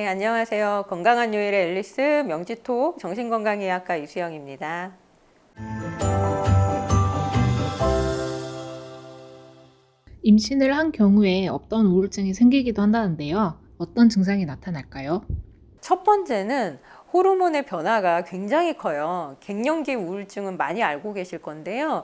네, 안녕하세요. 건강한 요일의 앨리스 명지톡 정신건강의학과 이수영입니다. 임신을 한 경우에 없던 우울증이 생기기도 한다는데요. 어떤 증상이 나타날까요? 첫 번째는 호르몬의 변화가 굉장히 커요. 갱년기 우울증은 많이 알고 계실 건데요.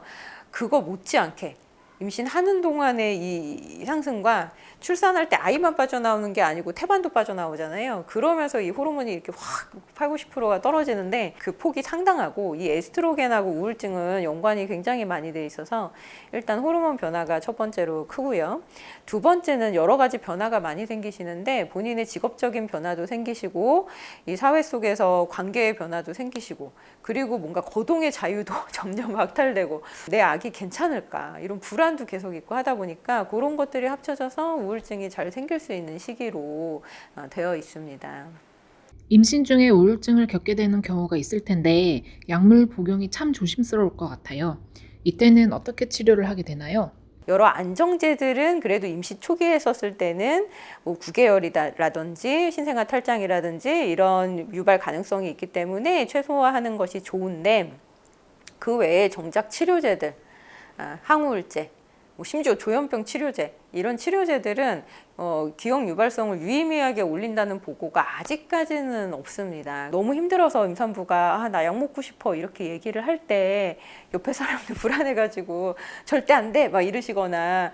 그거 못지않게 임신하는 동안의 이 상승과 출산할 때 아이만 빠져나오는 게 아니고 태반도 빠져나오잖아요. 그러면서 이 호르몬이 이렇게 확 8, 90%가 떨어지는데 그 폭이 상당하고, 이 에스트로겐하고 우울증은 연관이 굉장히 많이 돼 있어서 일단 호르몬 변화가 첫 번째로 크고요. 두 번째는 여러 가지 변화가 많이 생기시는데 본인의 직업적인 변화도 생기시고, 이 사회 속에서 관계의 변화도 생기시고, 그리고 뭔가 거동의 자유도 점점 박탈되고, 내 아기 괜찮을까 이런 불안도 계속 있고 하다 보니까 그런 것들이 합쳐져서 우울증이 잘 생길 수 있는 시기로 되어 있습니다. 임신 중에 우울증을 겪게 되는 경우가 있을 텐데 약물 복용이 참 조심스러울 것 같아요. 이때는 어떻게 치료를 하게 되나요? 여러 안정제들은 그래도 임시 초기에 썼을 때는 뭐 9개월이라든지 신생아 탈장이라든지 이런 유발 가능성이 있기 때문에 최소화하는 것이 좋은데, 그 외에 정작 치료제들, 항우울제, 뭐 심지어 조현병 치료제, 이런 치료제들은 기형 유발성을 유의미하게 올린다는 보고가 아직까지는 없습니다. 너무 힘들어서 임산부가 나 약 먹고 싶어 이렇게 얘기를 할 때 옆에 사람들 불안해가지고 절대 안 돼 막 이러시거나,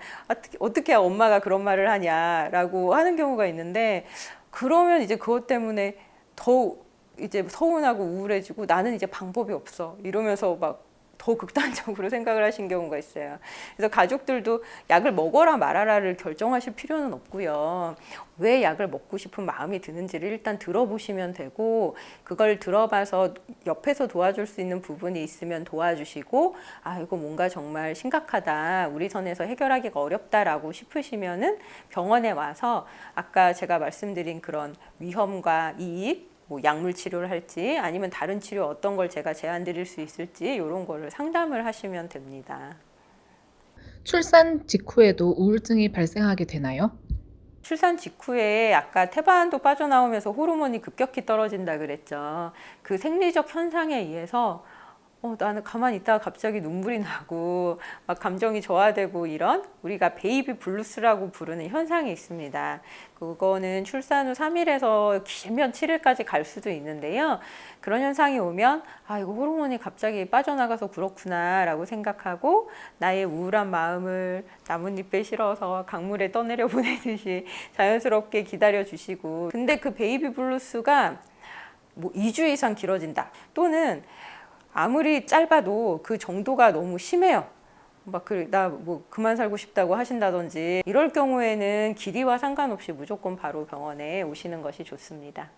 어떻게 엄마가 그런 말을 하냐라고 하는 경우가 있는데, 그러면 이제 그것 때문에 더 이제 서운하고 우울해지고 나는 이제 방법이 없어 이러면서 막 더 극단적으로 생각을 하신 경우가 있어요. 그래서 가족들도 약을 먹어라 말아라를 결정하실 필요는 없고요. 왜 약을 먹고 싶은 마음이 드는지를 일단 들어보시면 되고, 그걸 들어봐서 옆에서 도와줄 수 있는 부분이 있으면 도와주시고, 이거 뭔가 정말 심각하다, 우리 선에서 해결하기가 어렵다라고 싶으시면은 병원에 와서 아까 제가 말씀드린 그런 위험과 이익, 뭐 약물 치료를 할지 아니면 다른 치료 어떤 걸 제가 제안 드릴 수 있을지 이런 거를 상담을 하시면 됩니다. 출산 직후에도 우울증이 발생하게 되나요? 출산 직후에 아까 태반도 빠져나오면서 호르몬이 급격히 떨어진다 그랬죠. 그 생리적 현상에 의해서 나는 가만히 있다가 갑자기 눈물이 나고 막 감정이 저하되고, 이런 우리가 베이비 블루스라고 부르는 현상이 있습니다. 그거는 출산 후 3일에서 길면 7일까지 갈 수도 있는데요. 그런 현상이 오면 이거 호르몬이 갑자기 빠져나가서 그렇구나 라고 생각하고, 나의 우울한 마음을 나뭇잎에 실어서 강물에 떠내려 보내듯이 자연스럽게 기다려 주시고, 근데 그 베이비 블루스가 뭐 2주 이상 길어진다, 또는 아무리 짧아도 그 정도가 너무 심해요. 나 뭐 그만 살고 싶다고 하신다든지, 이럴 경우에는 길이와 상관없이 무조건 바로 병원에 오시는 것이 좋습니다.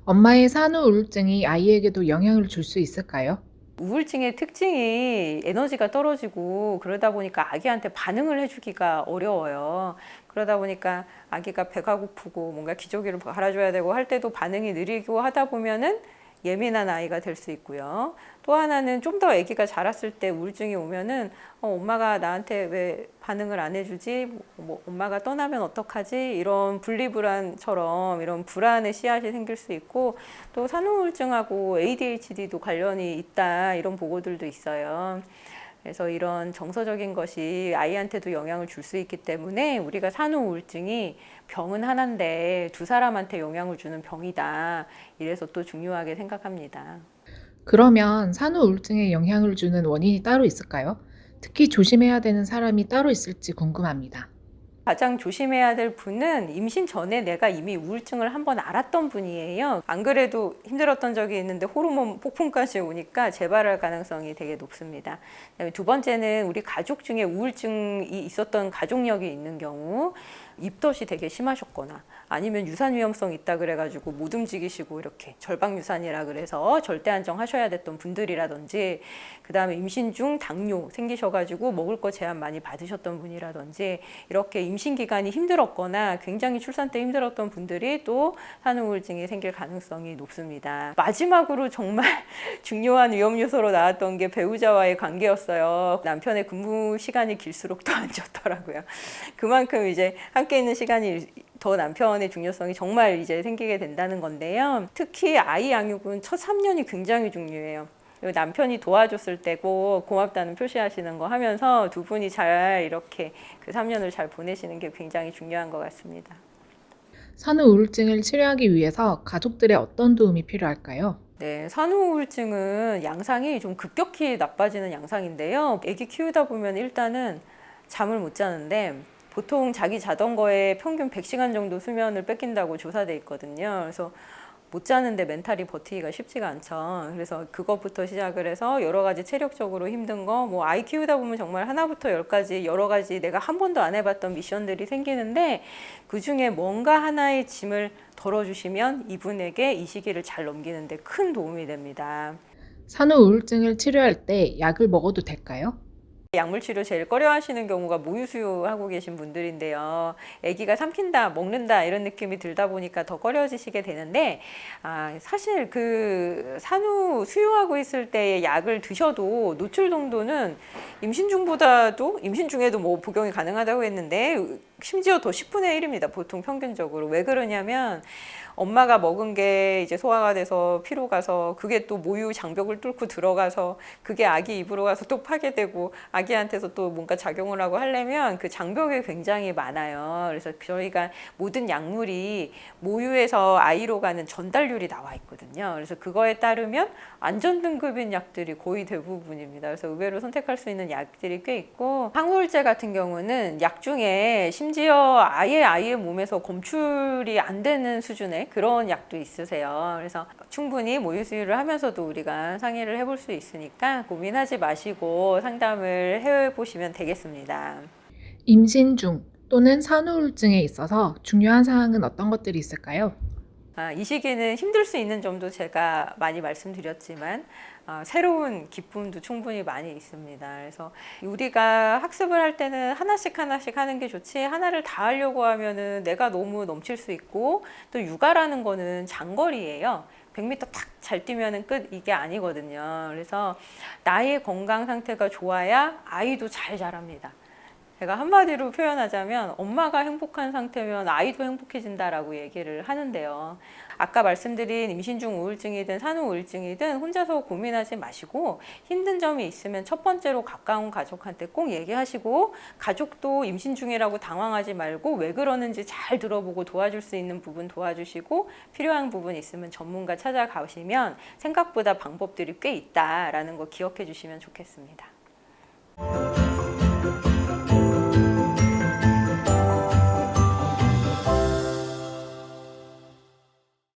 엄마의 산후 우울증이 아이에게도 영향을 줄 수 있을까요? 우울증의 특징이 에너지가 떨어지고 그러다 보니까 아기한테 반응을 해주기가 어려워요. 그러다 보니까 아기가 배가 고프고 뭔가 기저귀를 갈아줘야 되고 할 때도 반응이 느리고 하다 보면은 예민한 아이가 될 수 있고요. 또 하나는 좀 더 아기가 자랐을 때 우울증이 오면은 엄마가 나한테 왜 반응을 안 해주지? 뭐 엄마가 떠나면 어떡하지? 이런 분리불안처럼 이런 불안의 씨앗이 생길 수 있고, 또 산후우울증하고 ADHD도 관련이 있다 이런 보고들도 있어요. 그래서 이런 정서적인 것이 아이한테도 영향을 줄 수 있기 때문에 우리가 산후우울증이 병은 하나인데 두 사람한테 영향을 주는 병이다, 이래서 또 중요하게 생각합니다. 그러면 산후 우울증에 영향을 주는 원인이 따로 있을까요? 특히 조심해야 되는 사람이 따로 있을지 궁금합니다. 가장 조심해야 될 분은 임신 전에 내가 이미 우울증을 한번 앓았던 분이에요. 안 그래도 힘들었던 적이 있는데 호르몬 폭풍까지 오니까 재발할 가능성이 되게 높습니다. 그다음에 두 번째는 우리 가족 중에 우울증이 있었던 가족력이 있는 경우, 입덧이 되게 심하셨거나 아니면 유산 위험성 있다 그래가지고 못 움직이시고 이렇게 절박 유산이라 그래서 절대 안정하셔야 됐던 분들이라든지, 그다음에 임신 중 당뇨 생기셔가지고 먹을 거 제한 많이 받으셨던 분이라든지, 이렇게 임신 기간이 힘들었거나 굉장히 출산 때 힘들었던 분들이 또 산후우울증이 생길 가능성이 높습니다. 마지막으로 정말 중요한 위험 요소로 나왔던 게 배우자와의 관계였어요. 남편의 근무 시간이 길수록 더 안 좋더라고요. 그만큼 이제 함께 있는 시간이 더 남편의 중요성이 정말 이제 생기게 된다는 건데요. 특히 아이 양육은 첫 3년이 굉장히 중요해요. 남편이 도와줬을 때고 고맙다는 표시하시는 거 하면서 두 분이 잘 이렇게 그 3년을 잘 보내시는 게 굉장히 중요한 것 같습니다. 산후우울증을 치료하기 위해서 가족들의 어떤 도움이 필요할까요? 네, 산후우울증은 양상이 좀 급격히 나빠지는 양상인데요. 아기 키우다 보면 일단은 잠을 못 자는데 보통 자기 자던 거에 평균 100시간 정도 수면을 뺏긴다고 조사돼 있거든요. 그래서 못 자는데 멘탈이 버티기가 쉽지가 않죠. 그래서 그것부터 시작을 해서 여러 가지 체력적으로 힘든 거, 뭐 아이 키우다 보면 정말 하나부터 열까지 여러 가지 내가 한 번도 안 해봤던 미션들이 생기는데 그 중에 뭔가 하나의 짐을 덜어주시면 이분에게 이 시기를 잘 넘기는데 큰 도움이 됩니다. 산후우울증을 치료할 때 약을 먹어도 될까요? 약물 치료 제일 꺼려 하시는 경우가 모유 수유하고 계신 분들인데요. 아기가 삼킨다, 먹는다 이런 느낌이 들다 보니까 더 꺼려지시게 되는데 사실 그 산후 수유하고 있을 때 약을 드셔도 노출 정도는 임신 중보다도 임신 중에도 뭐 복용이 가능하다고 했는데 심지어 더 10분의 1입니다. 보통 평균적으로. 왜 그러냐면 엄마가 먹은 게 이제 소화가 돼서 피로 가서 그게 또 모유 장벽을 뚫고 들어가서 그게 아기 입으로 가서 또 파괴되고 아기한테서 또 뭔가 작용을 하고 하려면 그 장벽이 굉장히 많아요. 그래서 저희가 모든 약물이 모유에서 아이로 가는 전달률이 나와 있거든요. 그래서 그거에 따르면 안전 등급인 약들이 거의 대부분입니다. 그래서 의외로 선택할 수 있는 약들이 꽤 있고 항우울제 같은 경우는 약 중에 심지어 아예 아이의 몸에서 검출이 안 되는 수준의 그런 약도 있으세요. 그래서 충분히 모유 수유를 하면서도 우리가 상의를 해볼 수 있으니까 고민하지 마시고 상담을 해보시면 되겠습니다. 임신 중 또는 산후우울증에 있어서 중요한 사항은 어떤 것들이 있을까요? 이 시기는 힘들 수 있는 점도 제가 많이 말씀드렸지만 새로운 기쁨도 충분히 많이 있습니다. 그래서 우리가 학습을 할 때는 하나씩 하나씩 하는 게 좋지 하나를 다 하려고 하면은 내가 너무 넘칠 수 있고 또 육아라는 거는 장거리예요. 100m 탁 잘 뛰면은 끝 이게 아니거든요. 그래서 나의 건강 상태가 좋아야 아이도 잘 자랍니다. 제가 한마디로 표현하자면 엄마가 행복한 상태면 아이도 행복해진다라고 얘기를 하는데요. 아까 말씀드린 임신 중 우울증이든 산후 우울증이든 혼자서 고민하지 마시고 힘든 점이 있으면 첫 번째로 가까운 가족한테 꼭 얘기하시고 가족도 임신 중이라고 당황하지 말고 왜 그러는지 잘 들어보고 도와줄 수 있는 부분 도와주시고 필요한 부분 있으면 전문가 찾아가시면 생각보다 방법들이 꽤 있다라는 거 기억해 주시면 좋겠습니다.